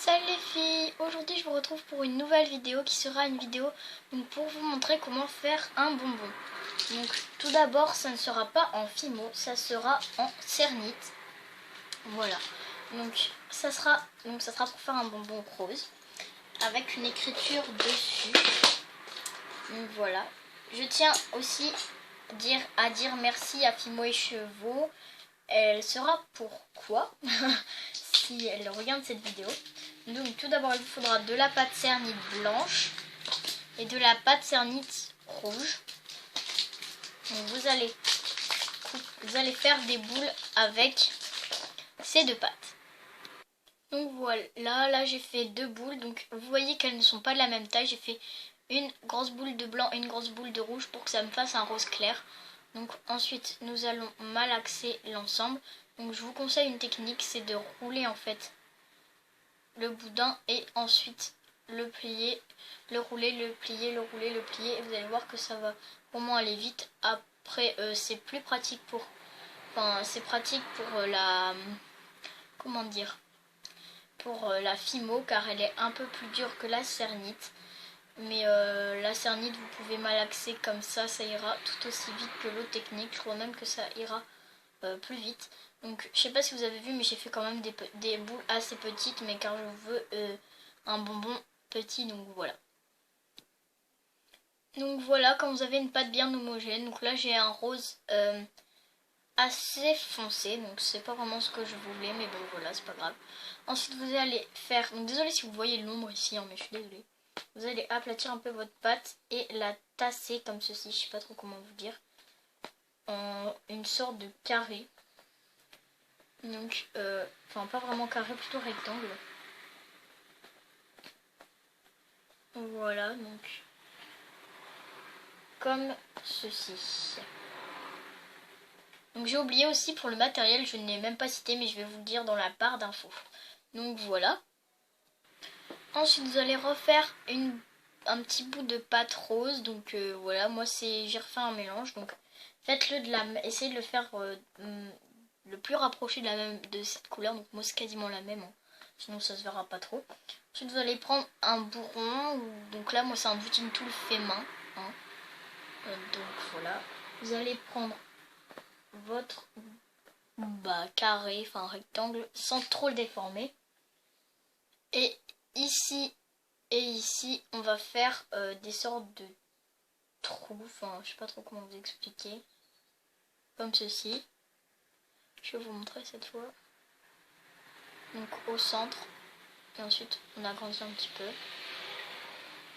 Salut les filles, aujourd'hui je vous retrouve pour une nouvelle vidéo qui sera une vidéo donc, pour vous montrer comment faire un bonbon. Donc tout d'abord ça ne sera pas en fimo, ça sera en cernite. Voilà, donc ça sera pour faire un bonbon rose avec une écriture dessus. Donc voilà, je tiens aussi à dire merci à Fimo et Chevaux. Elle sera pourquoi si elle regarde cette vidéo. Donc tout d'abord il vous faudra de la pâte cernite blanche et de la pâte cernite rouge. Donc vous allez faire des boules avec ces deux pâtes. Donc voilà, là j'ai fait deux boules. Donc vous voyez qu'elles ne sont pas de la même taille. J'ai fait une grosse boule de blanc et une grosse boule de rouge pour que ça me fasse un rose clair. Donc ensuite nous allons malaxer l'ensemble. Donc je vous conseille une technique, c'est de rouler en fait le boudin et ensuite le plier, le rouler, le plier, le rouler, le plier, et vous allez voir que ça va vraiment aller vite. Après c'est plus pratique pour la la fimo, car elle est un peu plus dure que la cernite. Mais la cernite vous pouvez malaxer comme ça ira tout aussi vite que l'autre technique. Je crois même que ça ira plus vite. Donc je sais pas si vous avez vu, mais j'ai fait quand même des boules assez petites, mais car je veux un bonbon petit, donc voilà. Donc voilà, quand vous avez une pâte bien homogène, donc là j'ai un rose assez foncé, donc c'est pas vraiment ce que je voulais, mais bon voilà, c'est pas grave. Ensuite vous allez faire, donc désolé si vous voyez l'ombre ici, hein, mais je suis désolée. Vous allez aplatir un peu votre pâte et la tasser comme ceci, je sais pas trop comment vous dire, en une sorte de carré. Donc, pas vraiment carré, plutôt rectangle. Voilà, donc, comme ceci. Donc j'ai oublié aussi pour le matériel, je ne l'ai même pas cité, mais je vais vous le dire dans la barre d'infos. Donc voilà. Ensuite, vous allez refaire un petit bout de pâte rose. Donc voilà, moi j'ai refait un mélange. Donc faites-le essayez de le faire le plus rapproché de cette couleur. Donc moi c'est quasiment la même, hein. Sinon ça se verra pas trop. Ensuite vous allez prendre un bourron. Donc là moi c'est un butine tool fait main, hein. Donc voilà. Vous allez prendre votre carré, rectangle, sans trop le déformer. Et ici on va faire des sortes de trous. Je sais pas trop comment vous expliquer. Comme ceci. Je vais vous montrer cette fois. Donc au centre. Et ensuite on agrandit un petit peu.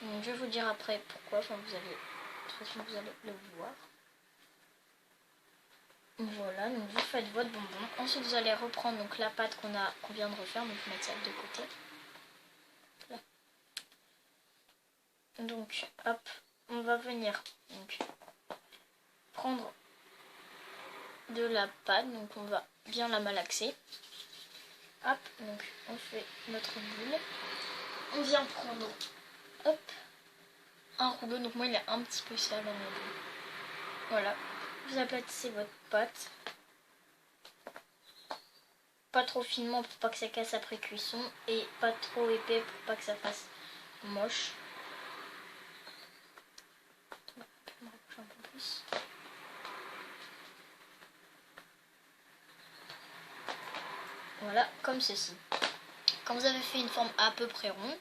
Donc je vais vous dire après pourquoi. De toute façon vous allez le voir. Voilà, donc vous faites votre bonbon. Ensuite vous allez reprendre donc la pâte qu'on vient de refaire. Donc mettre ça de côté. Là. Donc hop, on va venir prendre de la pâte. Donc on va bien la malaxer. Hop, donc on fait notre boule. On vient prendre, hop, un rouleau. Donc moi il est un petit peu sale, mais bon. Voilà, vous aplatissez votre pâte. Pas trop finement pour pas que ça casse après cuisson. Et pas trop épais pour pas que ça fasse moche. Un peu plus. Voilà, comme ceci. Quand vous avez fait une forme à peu près ronde,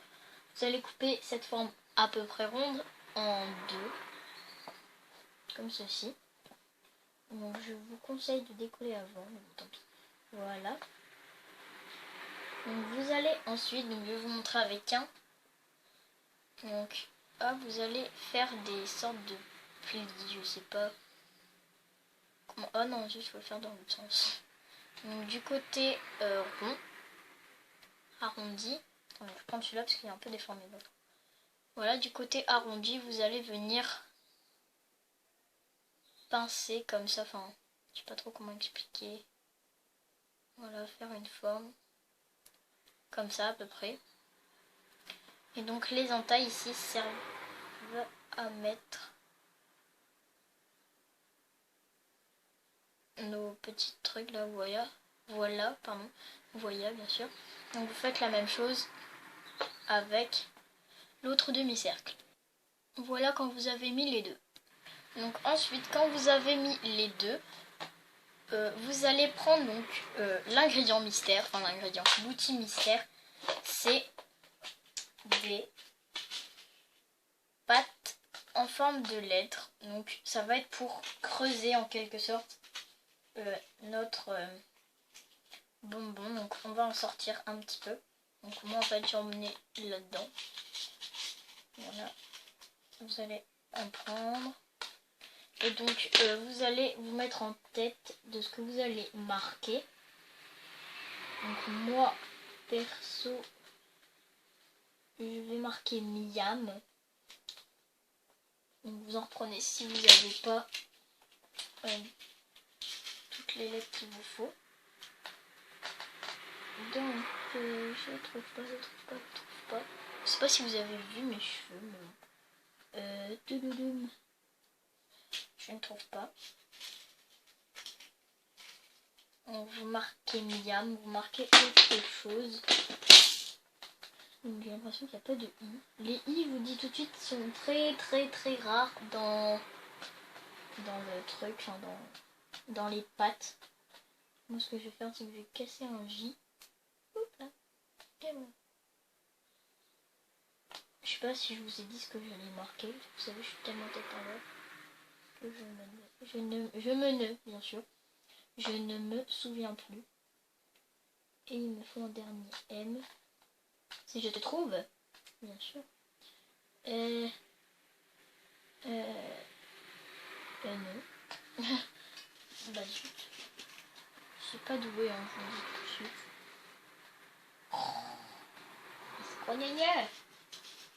vous allez couper cette forme à peu près ronde en deux, comme ceci. Donc je vous conseille de décoller avant, mais bon, tant pis. Voilà. Donc vous allez ensuite, je vais vous montrer avec un. Donc hop, vous allez faire des sortes de plis, je sais pas comment. Oh non, juste il faut le faire dans l'autre sens. Donc du côté rond, arrondi. Attendez, je prends celui-là parce qu'il est un peu déformé l'autre. Voilà, du côté arrondi, vous allez venir pincer comme ça. Je sais pas trop comment expliquer. Voilà, faire une forme comme ça à peu près. Et donc les entailles ici servent à mettre nos petits trucs là, voilà, pardon, vous voyez bien sûr. Donc vous faites la même chose avec l'autre demi-cercle. Voilà quand vous avez mis les deux. Donc ensuite, quand vous avez mis les deux, vous allez prendre donc l'ingrédient mystère, enfin l'outil mystère, c'est des pâtes en forme de lettres. Donc ça va être pour creuser en quelque sorte notre bonbon. Donc on va en sortir un petit peu. Donc moi en fait j'ai emmené là-dedans. Voilà. Vous allez en prendre. Et donc vous allez vous mettre en tête de ce que vous allez marquer. Donc moi perso je vais marquer Miam. Donc vous en reprenez si vous n'avez pas toutes les lettres qu'il vous faut. Donc je trouve pas. Je sais pas si vous avez vu mes cheveux, mais je ne trouve pas. Donc vous marquez Miam, vous marquez autre chose. J'ai l'impression qu'il n'y a pas de i. Les i, vous dis tout de suite, sont très rares dans le truc, enfin dans les pâtes. Moi ce que je vais faire, c'est que je vais casser un j. Hop là. Et bon. Je sais pas si je vous ai dit ce que j'allais marquer. Vous savez, je suis tellement tête en l'air que bien sûr. Je ne me souviens plus. Et il me faut un dernier M. Si je te trouve, bien sûr. Non. Bah zut. Je suis pas douée, hein, je vous le dis tout de suite. C'est quoi gna.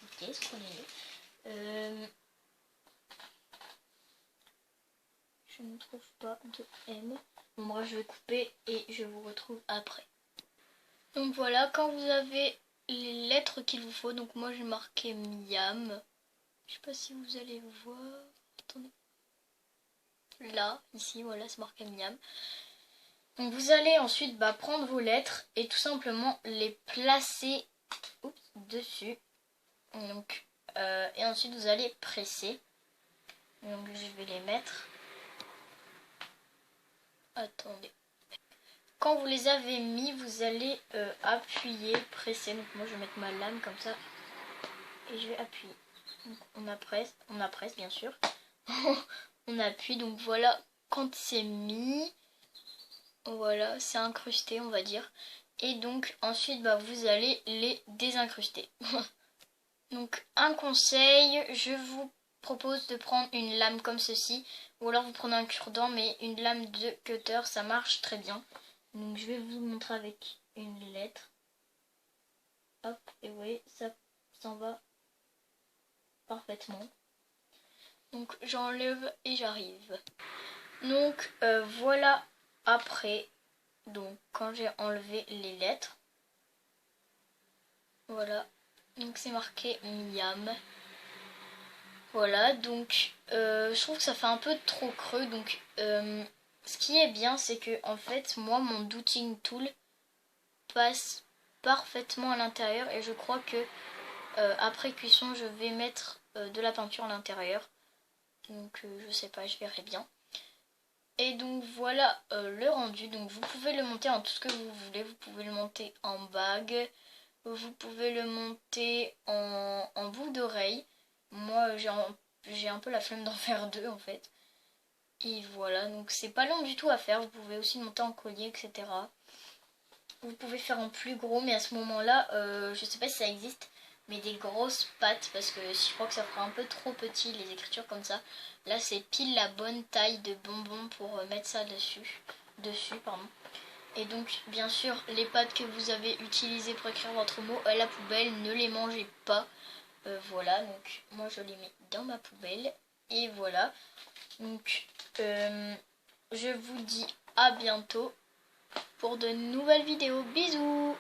Ok, c'est quoi gna. Je ne trouve pas de M. Bon, moi je vais couper et je vous retrouve après. Donc voilà, quand vous avez les lettres qu'il vous faut, donc moi j'ai marqué Miam. Je sais pas si vous allez voir. Attendez. Là, ici, voilà, c'est marqué Miam. Donc vous allez ensuite prendre vos lettres et tout simplement les placer dessus. Donc, et ensuite vous allez presser. Donc je vais les mettre. Attendez. Quand vous les avez mis, vous allez appuyer, presser. Donc moi je vais mettre ma lame comme ça. Et je vais appuyer. Donc on presse bien sûr. On appuie, donc voilà, quand c'est mis, voilà, c'est incrusté on va dire. Et donc ensuite vous allez les désincruster. Donc un conseil, je vous propose de prendre une lame comme ceci. Ou alors vous prenez un cure-dent, mais une lame de cutter ça marche très bien. Donc je vais vous montrer avec une lettre. Hop, et vous voyez, ça s'en va parfaitement. Donc j'enlève et j'arrive. Donc voilà après. Donc quand j'ai enlevé les lettres. Voilà. Donc c'est marqué Miam. Voilà, donc je trouve que ça fait un peu trop creux. Donc ce qui est bien, c'est que en fait, moi, mon douting tool passe parfaitement à l'intérieur. Et je crois que après cuisson, je vais mettre de la peinture à l'intérieur. Donc je sais pas, je verrai bien. Et donc voilà le rendu. Donc vous pouvez le monter en tout ce que vous voulez. Vous pouvez le monter en bague. Vous pouvez le monter en boucle d'oreille. Moi j'ai un peu la flemme d'en faire deux en fait. Et voilà, donc c'est pas long du tout à faire. Vous pouvez aussi le monter en collier, etc. Vous pouvez faire en plus gros, mais à ce moment-là, je sais pas si ça existe, mais des grosses pattes, parce que je crois que ça fera un peu trop petit les écritures comme ça. Là c'est pile la bonne taille de bonbon pour mettre ça dessus, pardon. Et donc bien sûr les pattes que vous avez utilisées pour écrire votre mot à la poubelle, ne les mangez pas. Voilà, donc moi je les mets dans ma poubelle. Et voilà, donc je vous dis à bientôt pour de nouvelles vidéos. Bisous!